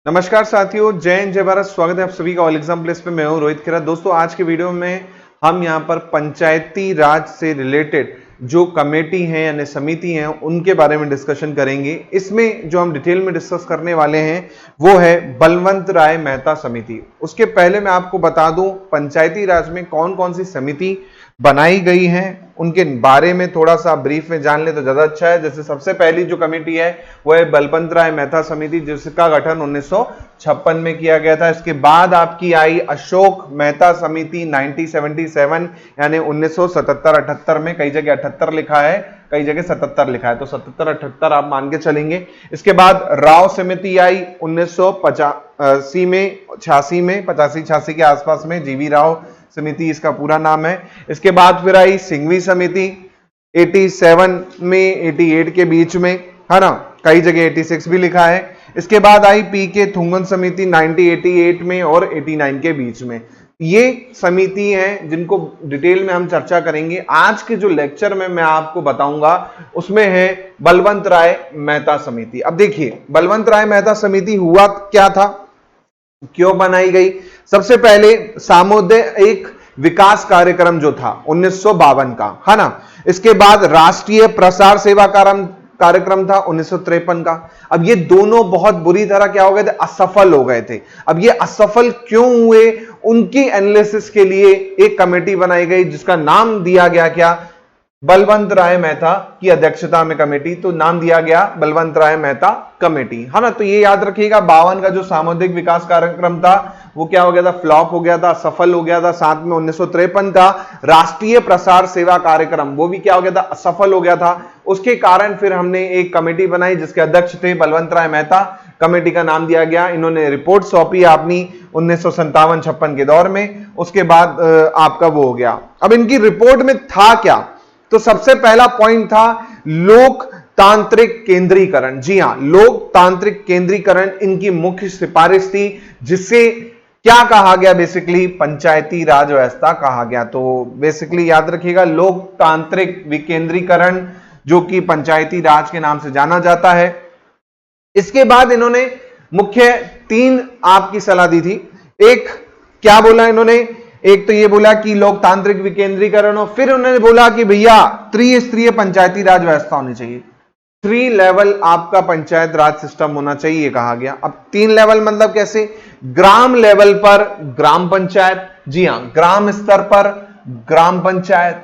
नमस्कार साथियों, जय हिंद जय भारत। स्वागत है आप सभी का ऑल एग्जाम प्लेस पे। मैं हूं रोहित खेरा। दोस्तों, आज के वीडियो में हम यहां पर पंचायती राज से रिलेटेड जो कमेटी है यानी समिति है उनके बारे में डिस्कशन करेंगे। इसमें जो हम डिटेल में डिस्कस करने वाले हैं वो है बलवंत राय मेहता समिति। उसके पहले मैं आपको बता दूं पंचायती राज में कौन कौन सी समिति बनाई गई है, उनके बारे में थोड़ा सा ब्रीफ में जान ले तो ज्यादा अच्छा है। जैसे सबसे पहली जो कमेटी है वो है बलवंत राय मेहता समिति, जिसका गठन 1956 में किया गया था। इसके बाद आपकी आई अशोक मेहता समिति 1977 यानी 1977-78 में। कई जगह 78 लिखा है, कई जगह 77 लिखा है, तो 77-78 आप मान के चलेंगे। इसके बाद राव समिति आई 1985 में, 86 में, 85-86 के आसपास में। जीवी राव समिति इसका पूरा नाम है। इसके बाद फिर आई सिंघवी समिति 87 में 88 के बीच में, है ना, कई जगह 86 भी लिखा है। इसके बाद आई पी के थुंगन समिति 1988 में और 89 के बीच में। ये समिति है जिनको डिटेल में हम चर्चा करेंगे। आज के जो लेक्चर में मैं आपको बताऊंगा उसमें है बलवंत राय मेहता समिति। अब देखिए, बलवंत राय मेहता समिति हुआ क्या था, क्यों बनाई गई। सबसे पहले सामुदायिक विकास कार्यक्रम जो था 1952 का, है ना। इसके बाद राष्ट्रीय प्रसार सेवा कार्यक्रम था 1953 का। अब ये दोनों बहुत बुरी तरह क्या हो गए थे, असफल हो गए थे। अब ये असफल क्यों हुए, उनकी एनालिसिस के लिए एक कमेटी बनाई गई जिसका नाम दिया गया क्या, बलवंत राय मेहता की अध्यक्षता में कमेटी, तो नाम दिया गया बलवंत राय मेहता कमेटी, है ना। तो ये याद रखिएगा, 52 का जो सामुदायिक विकास कार्यक्रम था वो क्या हो गया था, फ्लॉप हो गया था, सफल हो गया था। साथ में 1953 का राष्ट्रीय प्रसार सेवा कार्यक्रम वो भी क्या हो गया था, असफल हो गया था। उसके कारण फिर हमने एक कमेटी बनाई जिसके अध्यक्ष थे बलवंत राय मेहता। कमेटी का नाम दिया गया, इन्होंने रिपोर्ट सौंपी अपनी 1957-56 के दौर में। उसके बाद आपका वो हो गया। अब इनकी रिपोर्ट में था क्या, तो सबसे पहला पॉइंट था लोकतांत्रिक केंद्रीकरण। जी हां, लोकतांत्रिक केंद्रीकरण इनकी मुख्य सिफारिश थी, जिससे क्या कहा गया, बेसिकली पंचायती राज व्यवस्था कहा गया। तो बेसिकली याद रखिएगा, लोकतांत्रिक विकेंद्रीकरण जो कि पंचायती राज के नाम से जाना जाता है। इसके बाद इन्होंने मुख्य 3 आपकी सलाह दी थी। एक क्या बोला इन्होंने, एक तो ये बोला कि लोकतांत्रिक विकेंद्रीकरण, और फिर उन्होंने बोला कि भैया त्रिस्तरीय पंचायती राज व्यवस्था होनी चाहिए। 3 लेवल आपका पंचायत राज सिस्टम होना चाहिए कहा गया। अब 3 लेवल मतलब कैसे, ग्राम लेवल पर ग्राम पंचायत, जी हां, ग्राम स्तर पर ग्राम पंचायत,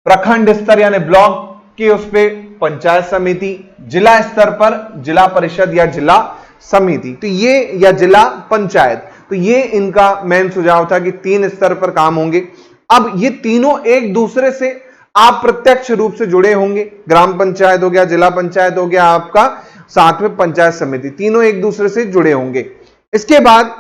प्रखंड स्तर यानी ब्लॉक के उस पे पंचायत समिति, जिला स्तर पर जिला परिषद या जिला समिति, तो ये या जिला पंचायत। तो ये इनका मेन सुझाव था कि 3 स्तर पर काम होंगे। अब ये तीनों एक दूसरे से अप्रत्यक्ष रूप से जुड़े होंगे। ग्राम पंचायत हो गया, जिला पंचायत हो गया आपका, साथ में पंचायत समिति, तीनों एक दूसरे से जुड़े होंगे। इसके बाद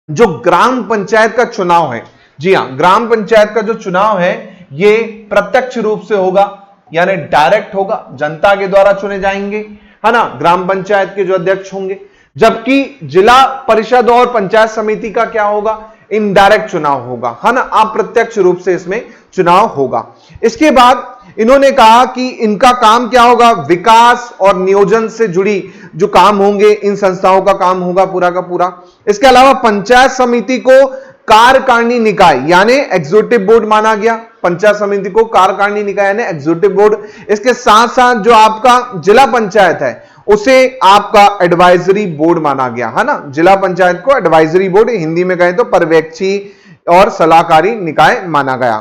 जो ग्राम पंचायत का चुनाव है, जी हां, ग्राम पंचायत का जो चुनाव है ये प्रत्यक्ष रूप से होगा, यानी डायरेक्ट होगा, जनता के द्वारा चुने जाएंगे, है ना, ग्राम पंचायत के जो अध्यक्ष होंगे। जबकि जिला परिषद और पंचायत समिति का क्या होगा, इनडायरेक्ट चुनाव होगा, है ना, अप्रत्यक्ष रूप से इसमें चुनाव होगा। इसके बाद इन्होंने कहा कि इनका काम क्या होगा, विकास और नियोजन से जुड़ी जो काम होंगे, इन संस्थाओं का काम होगा पूरा का पूरा। इसके अलावा पंचायत समिति को कार्यकारिणी निकाय यानी एग्जीक्यूटिव बोर्ड माना गया। पंचायत समिति को कार्यकारिणी निकाय यानी एग्जीक्यूटिव बोर्ड। इसके साथ साथ जो आपका जिला पंचायत है उसे आपका एडवाइजरी बोर्ड माना गया, है ना। जिला पंचायत को एडवाइजरी बोर्ड, हिंदी में कहें तो पर्यवेक्षी और सलाहकारी निकाय माना गया।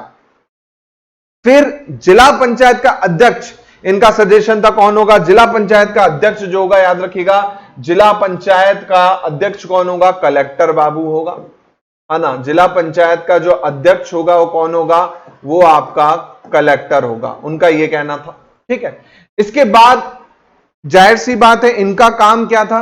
फिर जिला पंचायत का अध्यक्ष, इनका सजेशन था कौन होगा, जिला पंचायत का अध्यक्ष जो होगा, याद रखिएगा, जिला पंचायत का अध्यक्ष कौन होगा, कलेक्टर बाबू होगा, है ना। जिला पंचायत का जो अध्यक्ष होगा वो कौन होगा, वो आपका कलेक्टर होगा, उनका ये कहना था, ठीक है। इसके बाद जाहिर सी बात है इनका काम क्या था,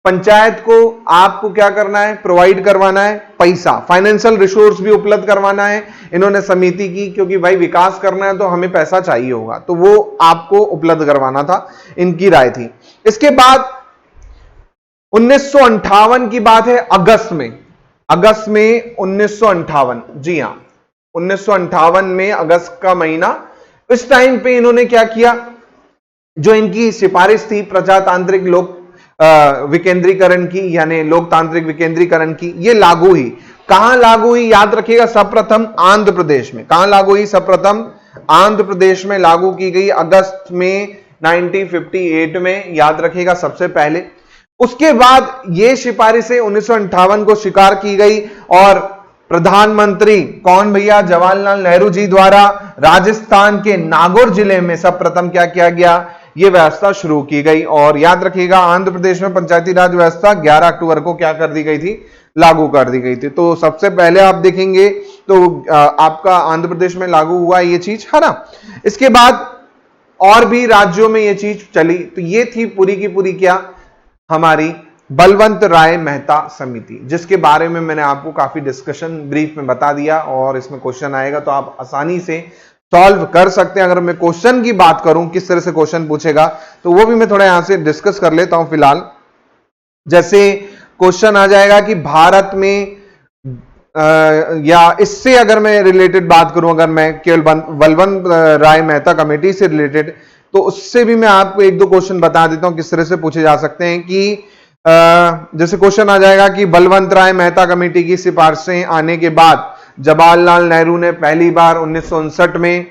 पंचायत को आपको क्या करना है, प्रोवाइड करवाना है पैसा, फाइनेंशियल रिसोर्स भी उपलब्ध करवाना है इन्होंने समिति की, क्योंकि भाई विकास करना है तो हमें पैसा चाहिए होगा, तो वो आपको उपलब्ध करवाना था, इनकी राय थी। इसके बाद 1958 की बात है, अगस्त में 1958, जी हां, 1958 में अगस्त का महीना, इस टाइम पे इन्होंने क्या किया, जो इनकी सिफारिश थी प्रजातांत्रिक लोक विकेंद्रीकरण की, यानी लोकतांत्रिक विकेंद्रीकरण की, ये लागू हुई। कहां लागू हुई याद रखिएगा, सर्वप्रथम आंध्र प्रदेश में। कहां लागू हुई? सर्वप्रथम आंध्र प्रदेश में लागू की गई अगस्त में 1958 में, याद रखिएगा सबसे पहले। उसके बाद यह सिफारिशें 1958 को स्वीकार की गई और प्रधानमंत्री कौन भैया? जवाहरलाल नेहरू जी द्वारा राजस्थान के नागौर जिले में सर्वप्रथम क्या किया गया? यह व्यवस्था शुरू की गई। और याद रखिएगा आंध्र प्रदेश में पंचायती राज व्यवस्था 11 अक्टूबर को क्या कर दी गई थी? लागू कर दी गई थी। तो सबसे पहले आप देखेंगे तो आपका आंध्र प्रदेश में लागू हुआ ये चीज, है ना। इसके बाद और भी राज्यों में ये चीज चली। तो ये थी पूरी की पूरी क्या? हमारी बलवंत राय मेहता समिति, जिसके बारे में मैंने आपको काफी डिस्कशन ब्रीफ में बता दिया। और इसमें क्वेश्चन आएगा तो आप आसानी से सॉल्व कर सकते हैं। अगर मैं क्वेश्चन की बात करूं किस तरह से क्वेश्चन पूछेगा, तो वो भी मैं थोड़ा यहां से डिस्कस कर लेता हूं फिलहाल। जैसे क्वेश्चन आ जाएगा कि भारत में या इससे अगर मैं रिलेटेड बात करूं, अगर मैं केवल बलवंत राय मेहता कमेटी से रिलेटेड, तो उससे भी मैं आपको एक दो क्वेश्चन बता देता हूं किस तरह से पूछे जा सकते हैं। कि जैसे क्वेश्चन आ जाएगा कि बलवंत राय मेहता कमेटी की सिफारिशें आने के बाद जवाहरलाल नेहरू ने पहली बार 1959 में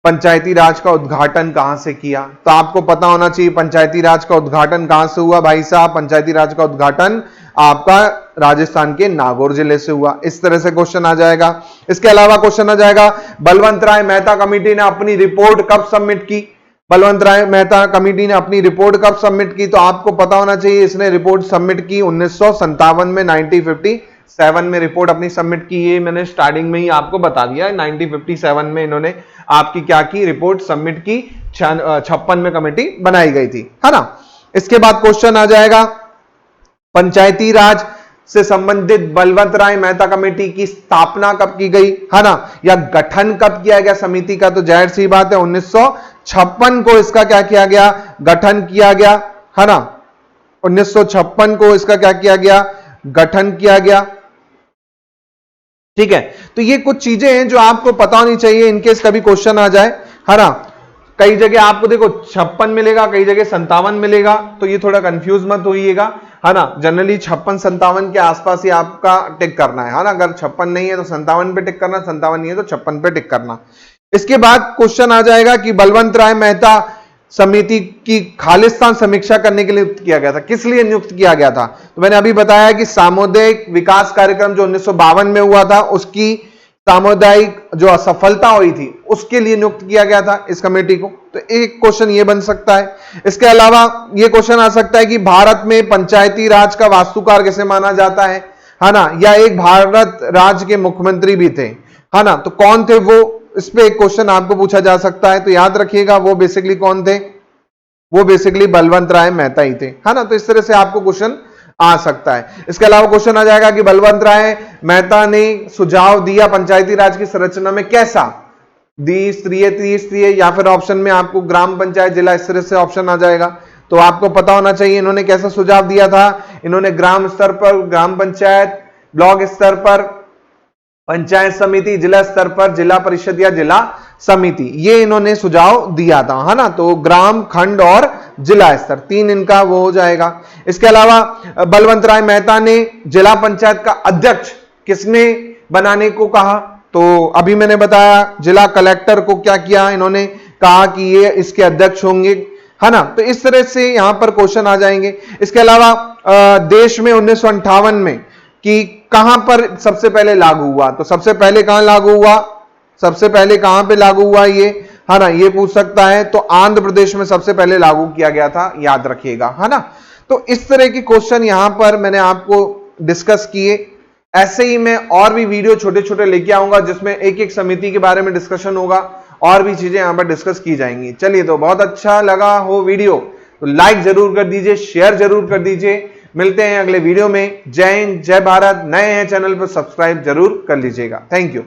पंचायती राज का उद्घाटन कहां से किया? तो आपको पता होना चाहिए पंचायती राज का उद्घाटन कहां से हुआ भाई साहब? पंचायती राज का उद्घाटन आपका राजस्थान के नागौर जिले से हुआ। इस तरह से क्वेश्चन आ जाएगा। इसके अलावा क्वेश्चन आ जाएगा बलवंत राय मेहता कमेटी ने अपनी रिपोर्ट कब सबमिट की? बलवंत राय मेहता कमेटी ने अपनी रिपोर्ट कब सबमिट की? तो आपको पता होना चाहिए इसने रिपोर्ट सबमिट की 1957 में, 1957 में रिपोर्ट अपनी सबमिट की। ये मैंने स्टार्टिंग में ही आपको बता दिया। 1957 में इन्होंने आपकी क्या की? रिपोर्ट सबमिट की। 56 में कमेटी बनाई गई थी, है ना। इसके बाद क्वेश्चन आ जाएगा पंचायती राज से संबंधित बलवंत राय मेहता कमेटी की स्थापना कब की गई, है ना, या गठन कब किया गया समिति का? तो जाहिर सी बात है 1956 को इसका क्या किया गया? गठन किया गया, है ना। 1956 को इसका क्या किया गया? गठन किया गया। ठीक है, तो ये कुछ चीजें हैं जो आपको पता होनी चाहिए इनकेस कभी क्वेश्चन आ जाए, है ना। कई जगह आपको देखो 56 मिलेगा, कई जगह 57 मिलेगा, तो ये थोड़ा कंफ्यूज मत होइएगा, है ना। जनरली 56-57 के आसपास ही आपका टिक करना है ना। अगर 56 नहीं है तो 57 पे टिक करना, 57 नहीं है तो 56 पे टिक करना। इसके बाद क्वेश्चन आ जाएगा कि बलवंत राय मेहता समिति की खालिस्तान समीक्षा करने के लिए नियुक्त किया गया था। किस लिए नियुक्त किया गया था? तो मैंने अभी बताया कि सामुदायिक विकास कार्यक्रम जो 1952 में हुआ था, उसकी सामुदायिक जो असफलता हुई थी उसके लिए नियुक्त किया गया था इस कमेटी को। तो एक क्वेश्चन ये बन सकता है। इसके अलावा ये क्वेश्चन आ सकता है कि भारत में पंचायती राज का वास्तुकार किसे माना जाता है ना, या एक भारत राज्य के मुख्यमंत्री भी थे, है ना। तो कौन थे वो? इस पे एक क्वेश्चन आपको पूछा जा सकता है। तो याद रखिएगा वो बेसिकली कौन थे? वो बेसिकली बलवंत राय मेहता ही थे, है ना। तो इस तरह से आपको क्वेश्चन आ सकता है। इसके अलावा क्वेश्चन आ जाएगा कि बलवंत राय मेहता ने सुझाव दिया पंचायती राज की संरचना में कैसा? द्विस्तरीय, त्रिस्तरीय, या फिर ऑप्शन में आपको ग्राम पंचायत, जिला, इस तरह से ऑप्शन आ जाएगा। तो आपको पता होना चाहिए इन्होंने कैसा सुझाव दिया था। इन्होंने ग्राम स्तर पर ग्राम पंचायत, ब्लॉक स्तर पर पंचायत समिति, जिला स्तर पर जिला परिषद या जिला समिति, ये इन्होंने सुझाव दिया था, है ना। तो ग्राम, खंड और जिला स्तर, तीन इनका वो हो जाएगा। इसके अलावा बलवंत राय मेहता ने जिला पंचायत का अध्यक्ष किसने बनाने को कहा? तो अभी मैंने बताया जिला कलेक्टर को क्या किया, इन्होंने कहा कि ये इसके अध्यक्ष होंगे, है ना। तो इस तरह से यहां पर क्वेश्चन आ जाएंगे। इसके अलावा देश में 1958 में कि कहां पर सबसे पहले लागू हुआ? तो सबसे पहले कहां लागू हुआ? सबसे पहले कहां पे लागू हुआ ये, है ना, ये पूछ सकता है। तो आंध्र प्रदेश में सबसे पहले लागू किया गया था, याद रखिएगा, है ना। तो इस तरह के क्वेश्चन यहां पर मैंने आपको डिस्कस किए। ऐसे ही मैं और भी वीडियो छोटे छोटे लेके आऊंगा जिसमें एक एक समिति के बारे में डिस्कशन होगा, और भी चीजें यहां पर डिस्कस की जाएंगी। चलिए, तो बहुत अच्छा लगा हो वीडियो तो लाइक जरूर कर दीजिए, शेयर जरूर कर दीजिए। मिलते हैं अगले वीडियो में। जय हिंद, जय भारत। नए हैं चैनल पर सब्सक्राइब जरूर कर लीजिएगा। Thank you.